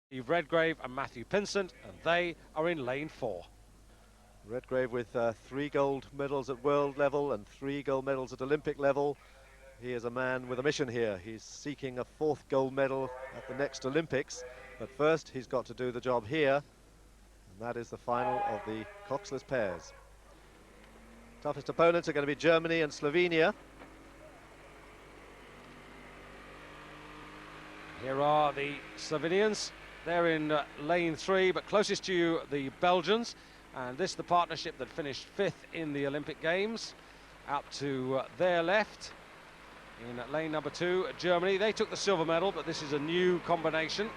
Steve Redgrave and Matthew Pinsent, and they are in lane 4. Redgrave with 3 gold medals at world level and 3 gold medals at Olympic level. He is a man with a mission here. He's seeking a 4th gold medal at the next Olympics, but first he's got to do the job here, and that is the final of the coxless pairs. Toughest opponents are going to be Germany and Slovenia. Here are the Slovenians. They're in lane 3, but closest to you, the Belgians. And this is the partnership that finished 5th in the Olympic Games. Out to their left, in lane number 2, Germany. They took the silver medal, but this is a new combination.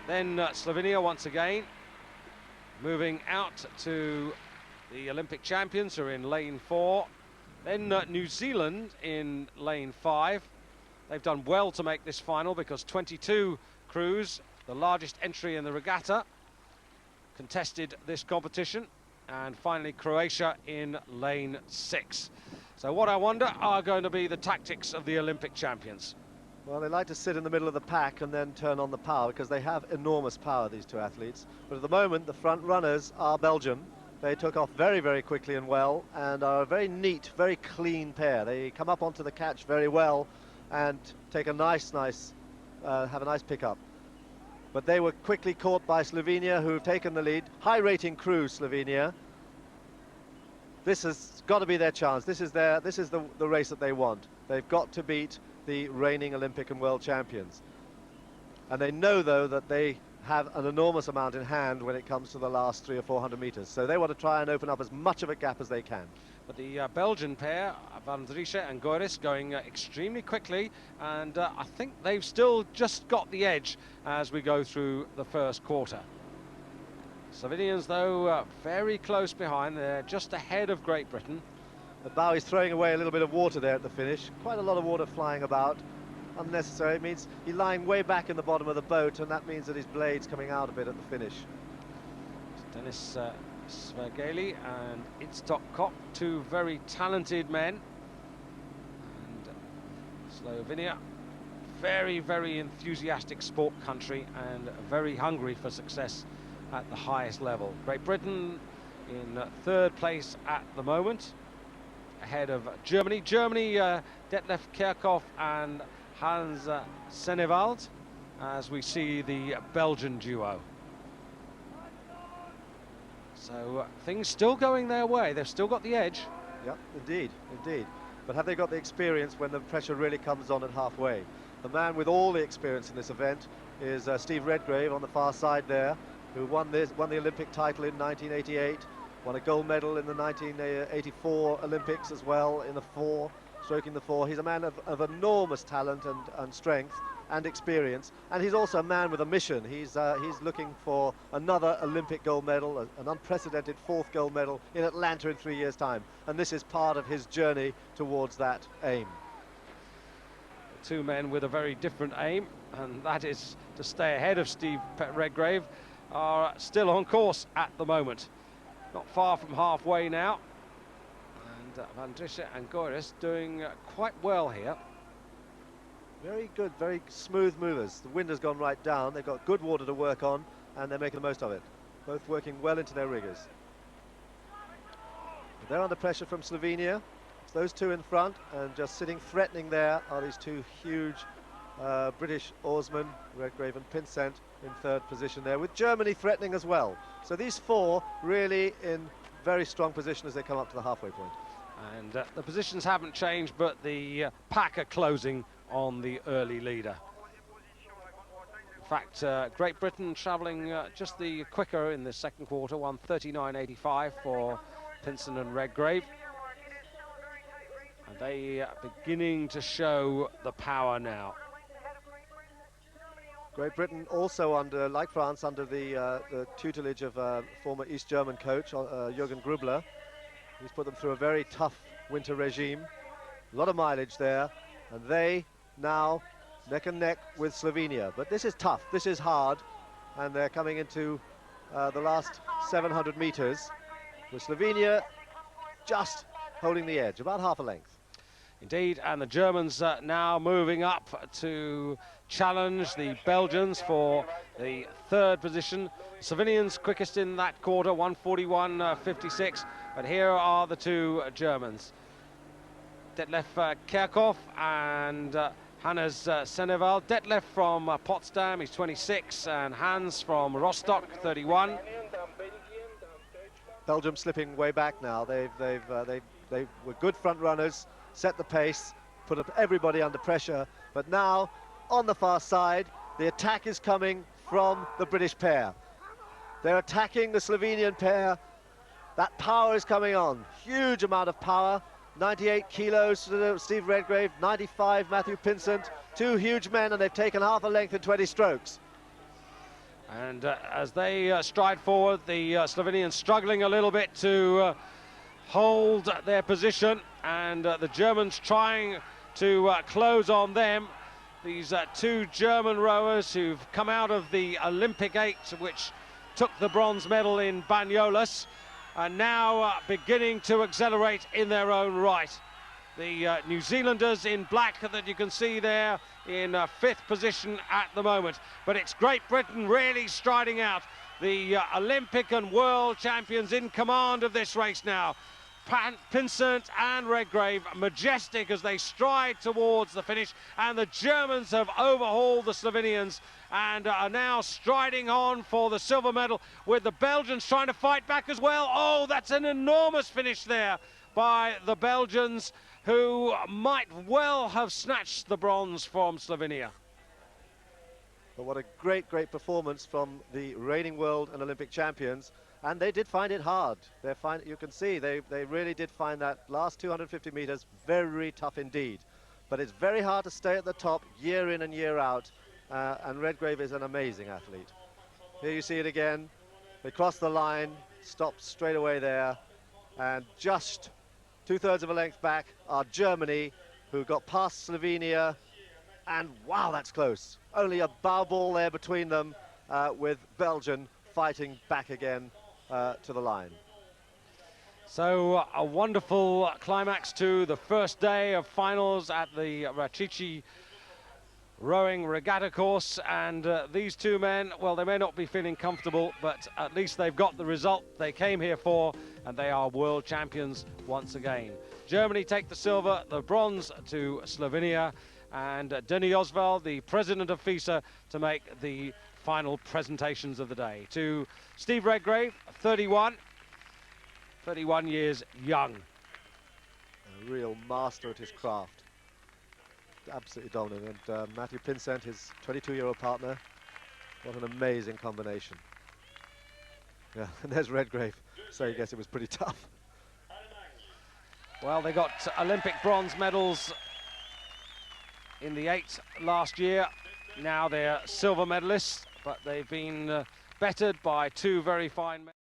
Then Slovenia once again, moving out to the Olympic champions who are in lane 4. Then New Zealand in lane 5. They've done well to make this final because 22 crews, the largest entry in the regatta, contested this competition. And finally Croatia in lane 6. So what I wonder are going to be the tactics of the Olympic champions. Well, they like to sit in the middle of the pack and then turn on the power because they have enormous power, these two athletes. But at the moment, the front runners are Belgium. They took off very, very quickly and well, and are a very neat, very clean pair. They come up onto the catch very well and take a have a nice pickup. But they were quickly caught by Slovenia, who've taken the lead. High rating crew, Slovenia. This has got to be their chance. This is the race that they want. They've got to beat the reigning Olympic and world champions. And they know, though, that they have an enormous amount in hand when it comes to the last 300 or 400 meters. So they want to try and open up as much of a gap as they can. But the Belgian pair, Van Driessen and Goris, going extremely quickly, and I think they've still just got the edge as we go through the first quarter. Slovenians, though, very close behind. They're just ahead of Great Britain. But Bowie's throwing away a little bit of water there at the finish. Quite a lot of water flying about. Unnecessary. It means he's lying way back in the bottom of the boat, and that means that his blade's coming out a bit at the finish. Dennis Svergeli and Itztok Kop, two very talented men. And Slovenia, very, very enthusiastic sport country and very hungry for success at the highest level. Great Britain in 3rd place at the moment, ahead of Germany. Germany, Detlef Kerkhoff and Hans Sennewald, as we see the Belgian duo. So things still going their way. They've still got the edge. Yep, indeed, indeed. But have they got the experience when the pressure really comes on at halfway? The man with all the experience in this event is Steve Redgrave on the far side there, who won the Olympic title in 1988, won a gold medal in the 1984 Olympics as well in the 4, stroking the 4. He's a man of enormous talent and strength and experience, and he's also a man with a mission. He's looking for another Olympic gold medal, an unprecedented 4th gold medal in Atlanta in 3 years' time, and this is part of his journey towards that aim. Two men with a very different aim, and that is to stay ahead of Steve Redgrave, are still on course at the moment. Not far from halfway now, and Van Driessen and Goris doing quite well here. Very good, very smooth movers. The wind has gone right down. They've got good water to work on, and they're making the most of it. Both working well into their riggers. But they're under pressure from Slovenia. It's those two in front, and just sitting threatening there are these two huge British oarsmen, Redgrave and Pinsent, in 3rd position there, with Germany threatening as well. So these 4 really in very strong position as they come up to the halfway point. And the positions haven't changed, but the pack are closing on the early leader. In fact, Great Britain travelling just the quicker in the second quarter, 1:39.85 for Pinsent and Redgrave. And they are beginning to show the power now. Great Britain also under, like France, under the tutelage of former East German coach, Jürgen Grubler. He's put them through a very tough winter regime. A lot of mileage there, and they now neck and neck with Slovenia. But this is tough, this is hard, and they're coming into the last 700 meters, with Slovenia just holding the edge, about half a length. Indeed, and the Germans now moving up to challenge the Belgians for the third position. Slovenians quickest in that quarter, 1:41.56, but here are the two Germans. Detlef Kerkhoff and Hannes Seneval. Detlef from Potsdam, he's 26, and Hans from Rostock, 31. Belgium slipping way back now. They were good front runners, set the pace, put up everybody under pressure, but now on the far side the attack is coming from the British pair. They're attacking the Slovenian pair. That power is coming on, huge amount of power. 98 kilos Steve Redgrave, 95 Matthew Pinsent, two huge men, and they've taken half a length in 20 strokes. And as they stride forward, the Slovenians struggling a little bit to hold their position, and the Germans trying to close on them. These two German rowers who've come out of the Olympic 8, which took the bronze medal in Banyoles, are now beginning to accelerate in their own right. The New Zealanders in black that you can see there in fifth position at the moment. But it's Great Britain really striding out. The Olympic and world champions in command of this race now. Pinsent and Redgrave majestic as they stride towards the finish, and the Germans have overhauled the Slovenians and are now striding on for the silver medal, with the Belgians trying to fight back as well. Oh, that's an enormous finish there by the Belgians, who might well have snatched the bronze from Slovenia. But what a great performance from the reigning world and Olympic champions. And they did find it hard. You can see they really did find that last 250 meters very tough indeed. But it's very hard to stay at the top year in and year out. And Redgrave is an amazing athlete. Here you see it again. They cross the line, stopped straight away there. And just 2/3 of a length back are Germany, who got past Slovenia. And wow, that's close. Only a bow ball there between them, with Belgium fighting back again to the line. So a wonderful climax to the first day of finals at the Račići rowing regatta course, and these two men, well, they may not be feeling comfortable, but at least they've got the result they came here for, and they are world champions once again. Germany take the silver, the bronze to Slovenia, and Denny Oswald, the president of FISA, to make the final presentations of the day. To Steve Redgrave, 31 years young. A real master at his craft. Absolutely dominant. And Matthew Pinsent, his 22-year-old partner, what an amazing combination. Yeah, and there's Redgrave, so I guess it was pretty tough. Well, they got Olympic bronze medals in the 8 last year. Now they're silver medalists, but they've been bettered by two very fine men.